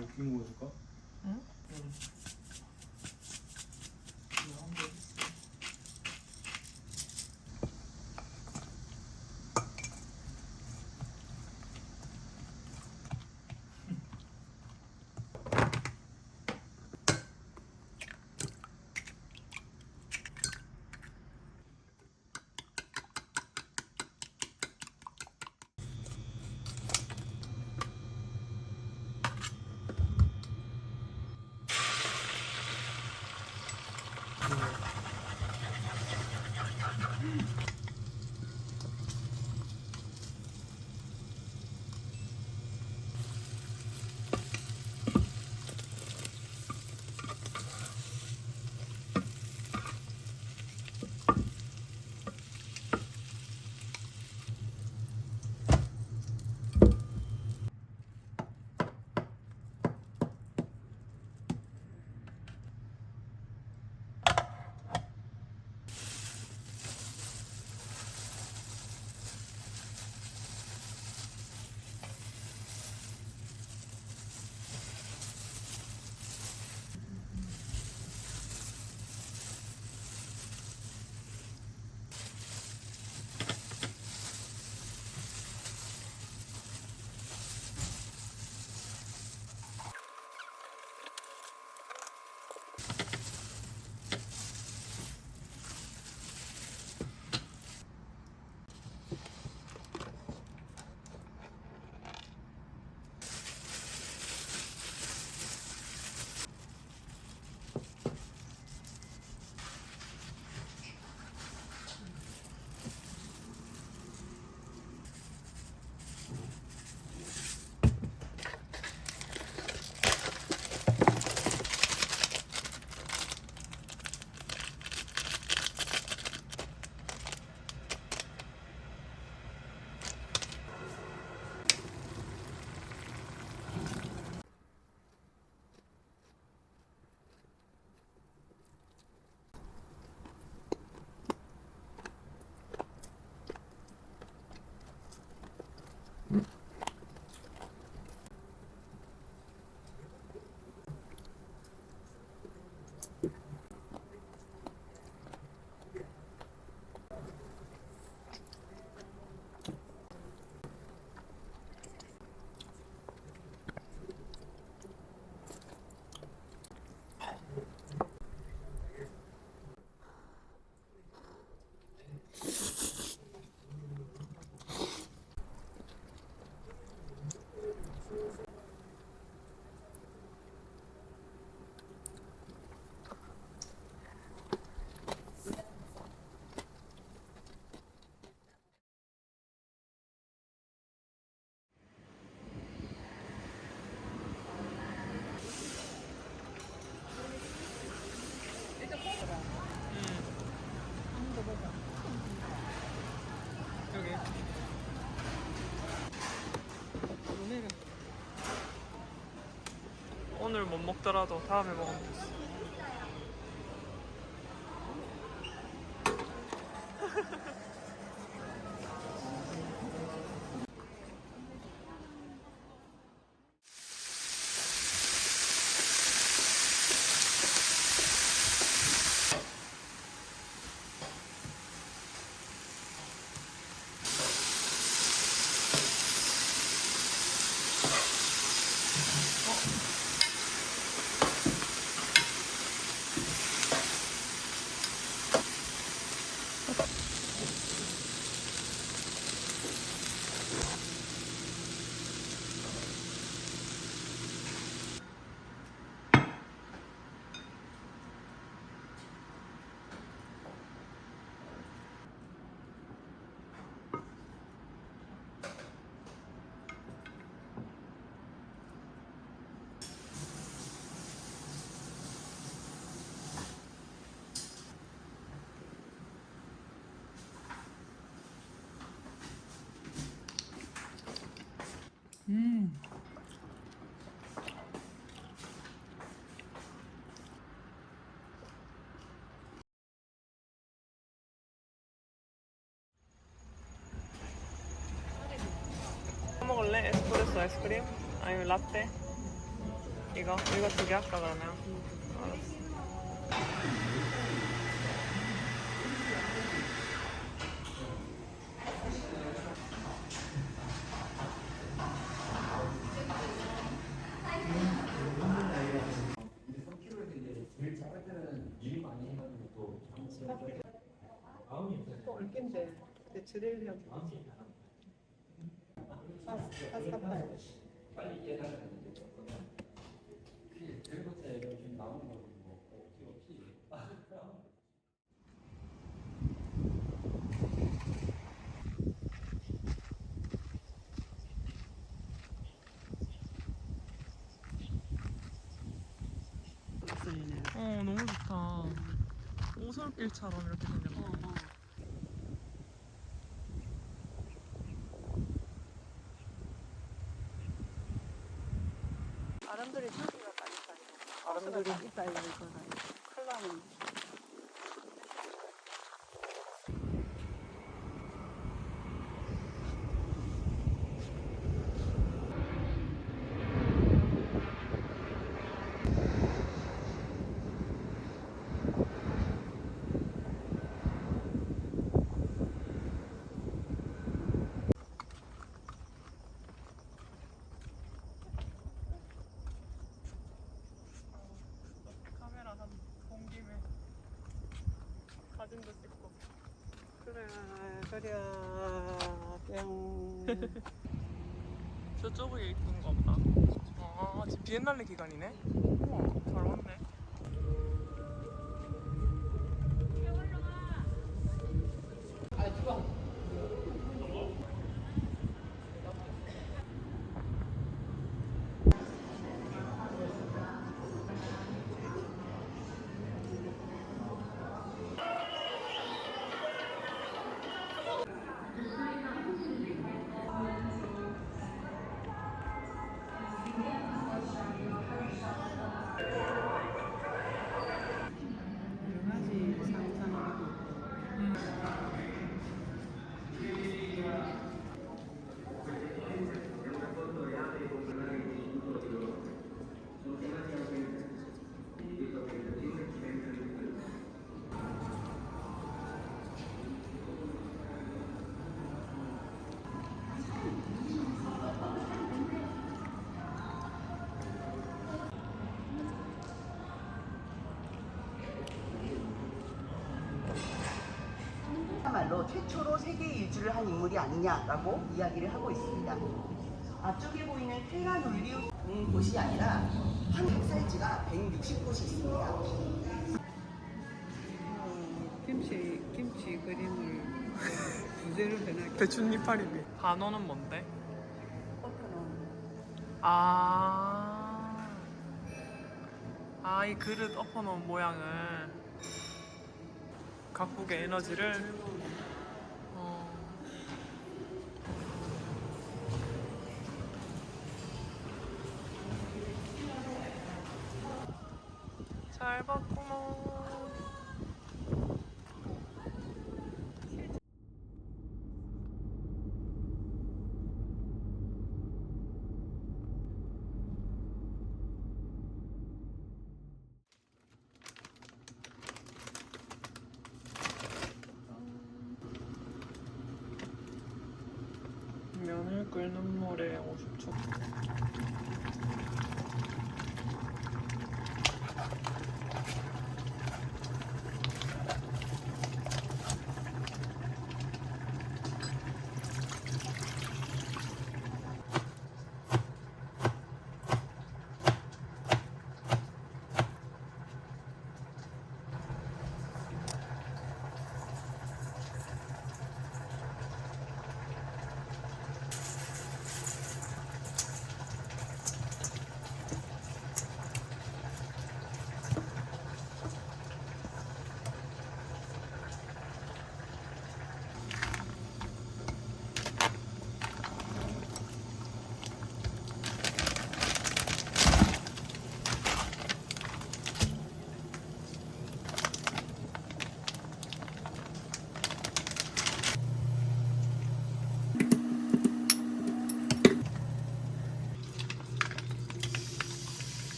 웃긴 거 해줄까? 응? 응. 여기. 오늘 못 먹더라도 다음에 먹으면 됐어. 뭐 먹을래? 에스프레소 아이스크림? 아니면 라떼? 이거 2개 할까 그러면? 알았어. 또 얼긴데 근데 지레일리언 아깝다. 너무 좋다. 오솔길처럼 이렇게 생겼네. 사람들이 저기가 많이 쌓이고 사람들이 많이 쌓이고 있잖아요. 큰일 나면 카메라 본 김에 사진도 찍고. 그래 뿅. 저쪽에 있는 거 보다. 아, 지금 비엔날레 기간이네? 우와, 잘 왔네. 여러 가지 상상하고 말로 최초로 세계 일주를 한 인물이 아니냐라고 이야기를 하고 있습니다. 앞쪽에 보이는 테라놀리우 곳이 아니라 한 학살지가 160곳이 있습니다. 김치 그림을 주제로 변하게. 배춧잎 파리비. 반어는 뭔데? 엎어놓은 이 그릇 엎어놓은 모양을 각국의 에너지를 잘 봤구먼. 면을 끓는 물에 50초.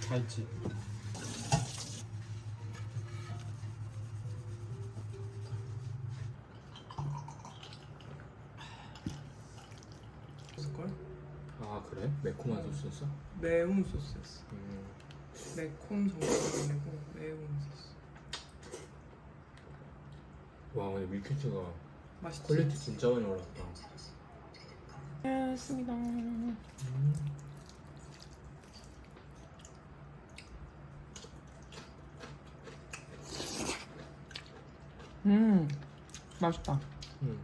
다 있지. 있을걸? 아 그래? 매콤한 소스였어? 매운 소스였어. 음. 매콤 정도가 아니고 매운 소스. 와 근데 밀키트가 맛있지? 퀄리티 진짜 많이 올랐다. 했습니다. 맛있다. 음.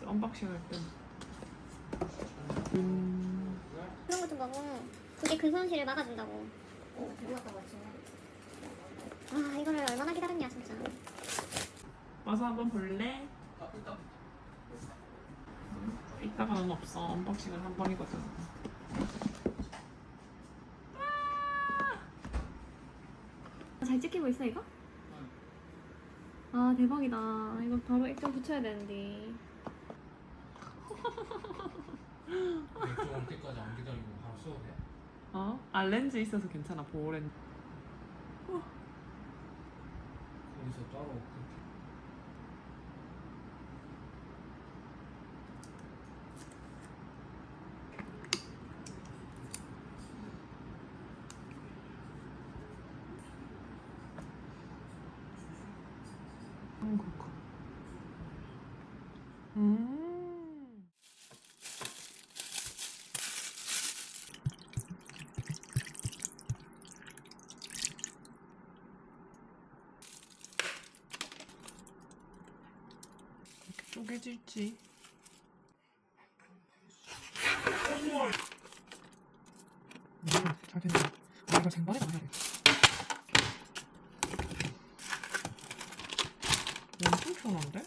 언박싱 할 때. 그런 거 좀 거고 그게 그 손실을 막아준다고. 아 이거를 얼마나 기다렸냐 진짜. 와서 한번 볼래? 이따가는 없어. 언박싱은 한 번이거든. 잘 찍히고 있어 이거? 아 대박이다. 이거 바로 액정 붙여야 되는데. 맥주 올 때까지 안 기다리고 바로 써도 돼? 어? 아 렌즈 있어서 괜찮아. 보호 렌즈. 거기서 따로 그렇게. 그렇구나. 이렇게 쪼개질지. 잘 됐네. 아 이거 쟁반에 넣어야 돼. 엄청 편한데?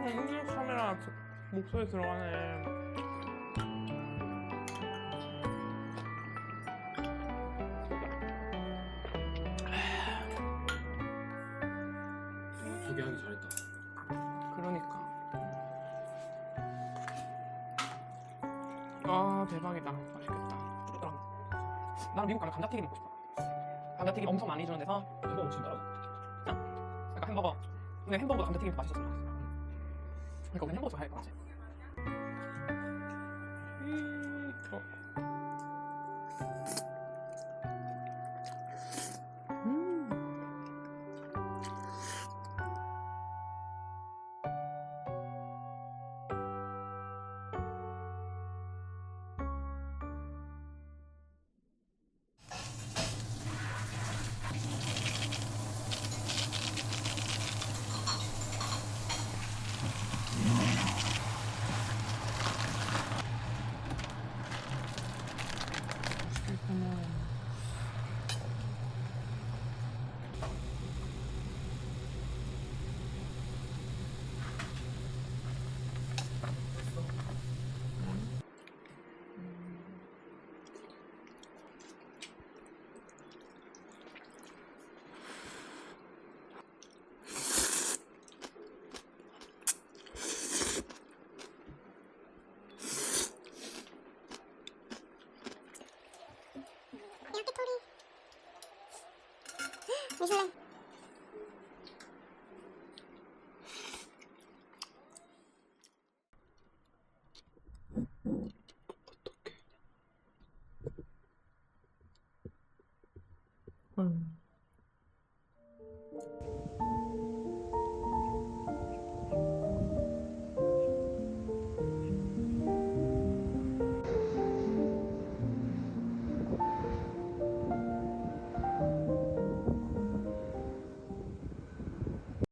카메라 목소리 들어가네. 소개하기 잘했다. 그러니까. 아 대박이다. 맛있겠다. 나는 미국 가면 감자튀김 먹고 싶어. 감자튀김 엄청 많이 주는 데서 햄버거 진짜 따라. 그러니까 햄버거. 근데 햄버거보다 감자튀김이 더 맛있었으면 좋겠어. 그러니까 우리 햄버거 좋아할 것 같아. 야끼토리. 미슐랭. 어떡해.